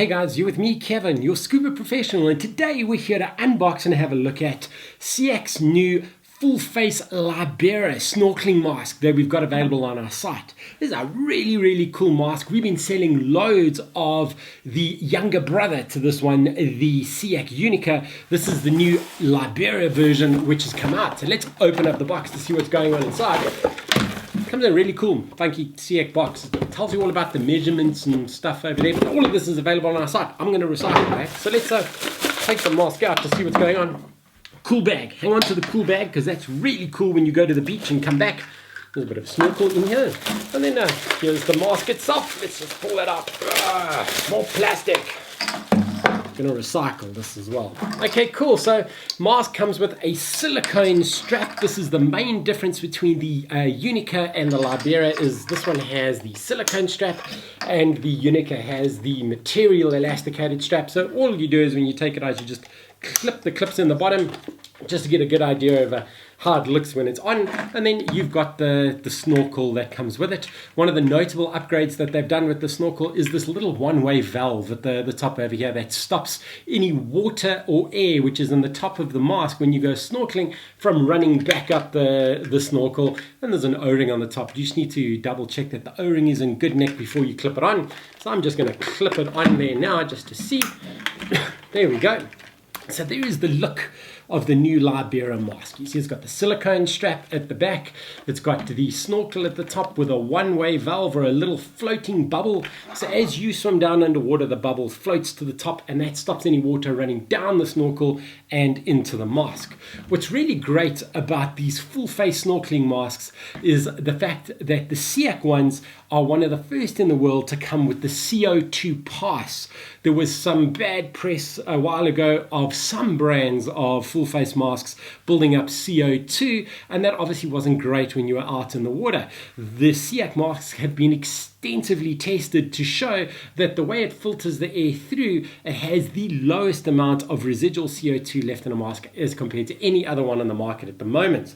Hey guys, you're with me, Kevin, your scuba professional, and today we're here to unbox and have a look at SEAC's new full face Libera Snorkelling Mask that we've got available on our site. This is a really cool mask. We've been selling loads of the younger brother to this one, the SEAC Unica. This is the new Libera version which has come out. So let's open up the box to see what's going on inside. Comes in a really cool, funky SEAC box. It tells you all about the measurements and stuff over there. But all of this is available on our site. I'm going to recycle it. So let's take the mask out to see what's going on. Cool bag. Hang on to the cool bag because that's really cool when you go to the beach and come back. There's a bit of snorkel in here. And then here's the mask itself. Let's just pull that out. More plastic. Going to recycle this as well. Okay, cool. So mask comes with a silicone strap. This is the main difference between the Unica and the Libera. Is this one has the silicone strap and the Unica has the material elasticated strap. So all you do is when you take it out, you just clip the clips in the bottom just to get a good idea of how it looks when it's on, and then you've got the snorkel that comes with it. One of the notable upgrades that they've done with the snorkel is this little one-way valve at the top over here that stops any water or air which is in the top of the mask when you go snorkeling from running back up the snorkel. And there's an O-ring on the top. You just need to double check that the O-ring is in good nick before you clip it on. So I'm just going to clip it on there now just to see. There we go. So there is the look of the new Libera mask. You see it's got the silicone strap at the back. It's got the snorkel at the top with a one-way valve or a little floating bubble. So as you swim down underwater, the bubble floats to the top and that stops any water running down the snorkel and into the mask. What's really great about these full-face snorkeling masks is the fact that the SEAC ones are one of the first in the world to come with the CO2 pass. There was some bad press a while ago of some brands of full-face masks building up CO2, and that obviously wasn't great when you were out in the water. The SEAC masks have been extensively tested to show that the way it filters the air through, it has the lowest amount of residual CO2 left in a mask as compared to any other one on the market at the moment.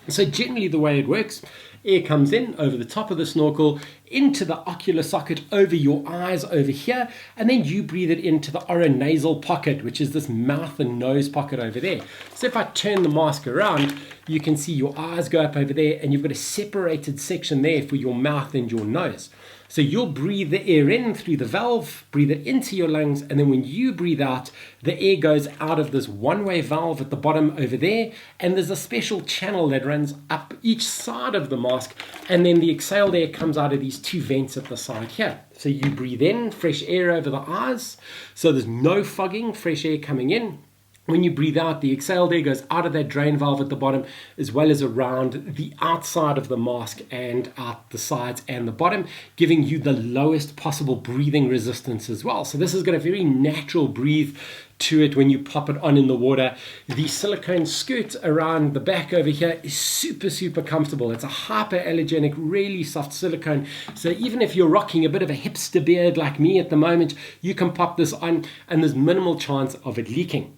So generally the way it works, air comes in over the top of the snorkel, into the ocular socket over your eyes over here, and then you breathe it into the oronasal pocket, which is this mouth and nose pocket over there. So if I turn the mask around, you can see your eyes go up over there, and you've got a separated section there for your mouth and your nose. So you'll breathe the air in through the valve, breathe it into your lungs, and then when you breathe out, the air goes out of this one-way valve at the bottom over there, and there's a special channel that runs up each side of the mask, and then the exhaled air comes out of these two vents at the side here. So you breathe in fresh air over the eyes, so there's no fogging, fresh air coming in. When you breathe out, the exhaled air goes out of that drain valve at the bottom, as well as around the outside of the mask and out the sides and the bottom, giving you the lowest possible breathing resistance as well. So this has got a very natural breathe to it when you pop it on in the water. The silicone skirt around the back over here is super comfortable. It's a hypoallergenic, really soft silicone. So even if you're rocking a bit of a hipster beard like me at the moment, you can pop this on and there's minimal chance of it leaking.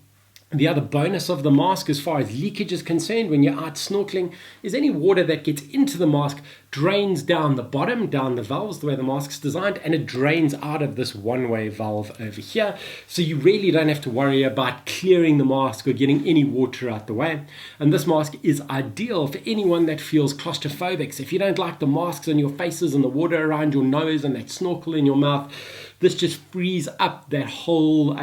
The other bonus of the mask as far as leakage is concerned when you're out snorkeling is any water that gets into the mask drains down the bottom, down the valves, the way the mask's designed, and it drains out of this one-way valve over here. So you really don't have to worry about clearing the mask or getting any water out the way. And this mask is ideal for anyone that feels claustrophobic. So if you don't like the masks on your faces and the water around your nose and that snorkel in your mouth, this just frees up that whole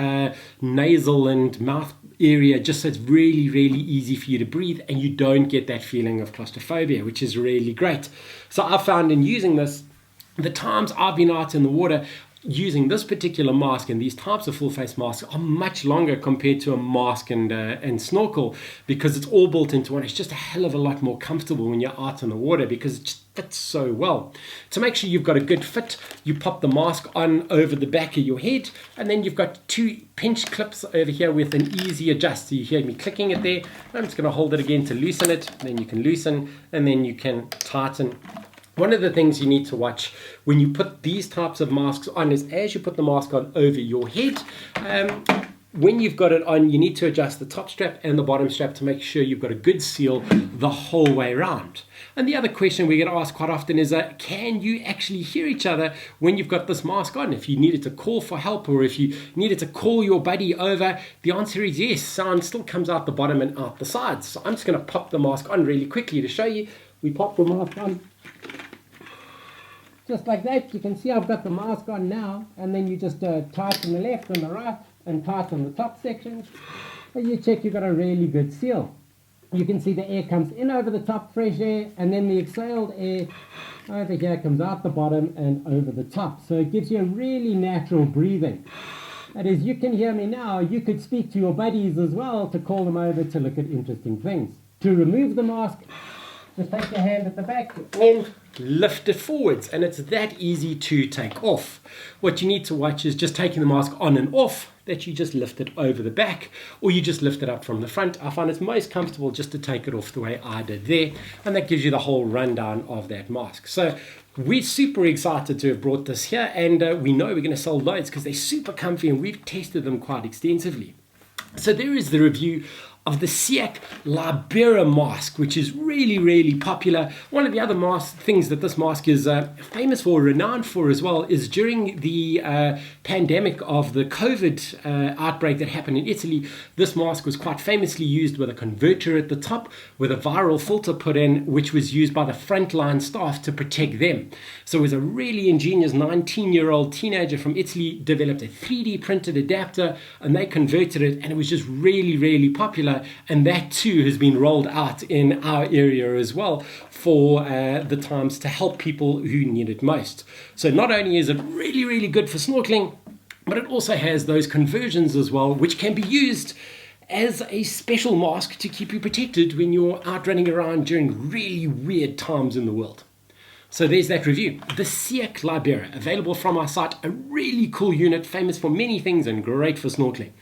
nasal and mouth area just so it's really easy for you to breathe and you don't get that feeling of claustrophobia, which is really great. So I found in using this, the times I've been out in the water using this particular mask and these types of full face masks are much longer compared to a mask and snorkel, because it's all built into one. It's just a hell of a lot more comfortable when you're out in the water because it just fits so well. To make sure you've got a good fit, you pop the mask on over the back of your head, and then you've got two pinch clips over here with an easy adjust. So you hear me clicking it there. I'm just going to hold it again to loosen it, then you can loosen and then you can tighten. One of the things you need to watch when you put these types of masks on is as you put the mask on over your head, when you've got it on, you need to adjust the top strap and the bottom strap to make sure you've got a good seal the whole way around. And the other question we get asked quite often is, can you actually hear each other when you've got this mask on? If you needed to call for help or if you needed to call your buddy over, the answer is yes. Sound still comes out the bottom and out the sides. So I'm just going to pop the mask on really quickly to show you. We pop the mask on. Just like that. You can see I've got the mask on now, and then you just tighten the left and the right and tighten the top sections. So you check you've got a really good seal. You can see the air comes in over the top, fresh air, and then the exhaled air over here comes out the bottom and over the top. So it gives you a really natural breathing. That is, you can hear me now. You could speak to your buddies as well to call them over to look at interesting things. To remove the mask, just take your hand at the back and lift it forwards, and it's that easy to take off. What you need to watch is just taking the mask on and off, that you just lift it over the back or you just lift it up from the front. I find it's most comfortable just to take it off the way I did there, and that gives you the whole rundown of that mask. So we're super excited to have brought this here, and we know we're going to sell loads because they're super comfy and we've tested them quite extensively. So there is the review of the SEAC Libera Mask, which is really, really popular. One of the other things that this mask is famous for, renowned for as well, is during the pandemic of the COVID outbreak that happened in Italy, this mask was quite famously used with a converter at the top with a viral filter put in, which was used by the frontline staff to protect them. So it was a really ingenious 19-year-old teenager from Italy developed a 3D printed adapter, and they converted it, and it was just really, really popular. And that too has been rolled out in our area as well for the times to help people who need it most. So not only is it really, really good for snorkeling, but it also has those conversions as well, which can be used as a special mask to keep you protected when you're out running around during really weird times in the world. So there's that review. The SEAC Libera, available from our site, a really cool unit, famous for many things and great for snorkeling.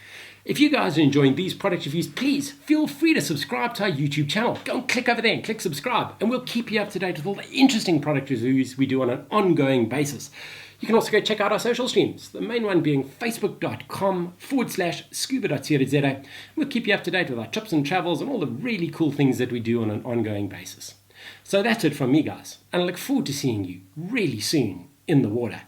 If you guys are enjoying these product reviews, please feel free to subscribe to our YouTube channel. Go and click over there and click subscribe, and we'll keep you up to date with all the interesting product reviews we do on an ongoing basis. You can also go check out our social streams, the main one being facebook.com/scuba.co.za. We'll keep you up to date with our trips and travels and all the really cool things that we do on an ongoing basis. So that's it from me, guys, and I look forward to seeing you really soon in the water.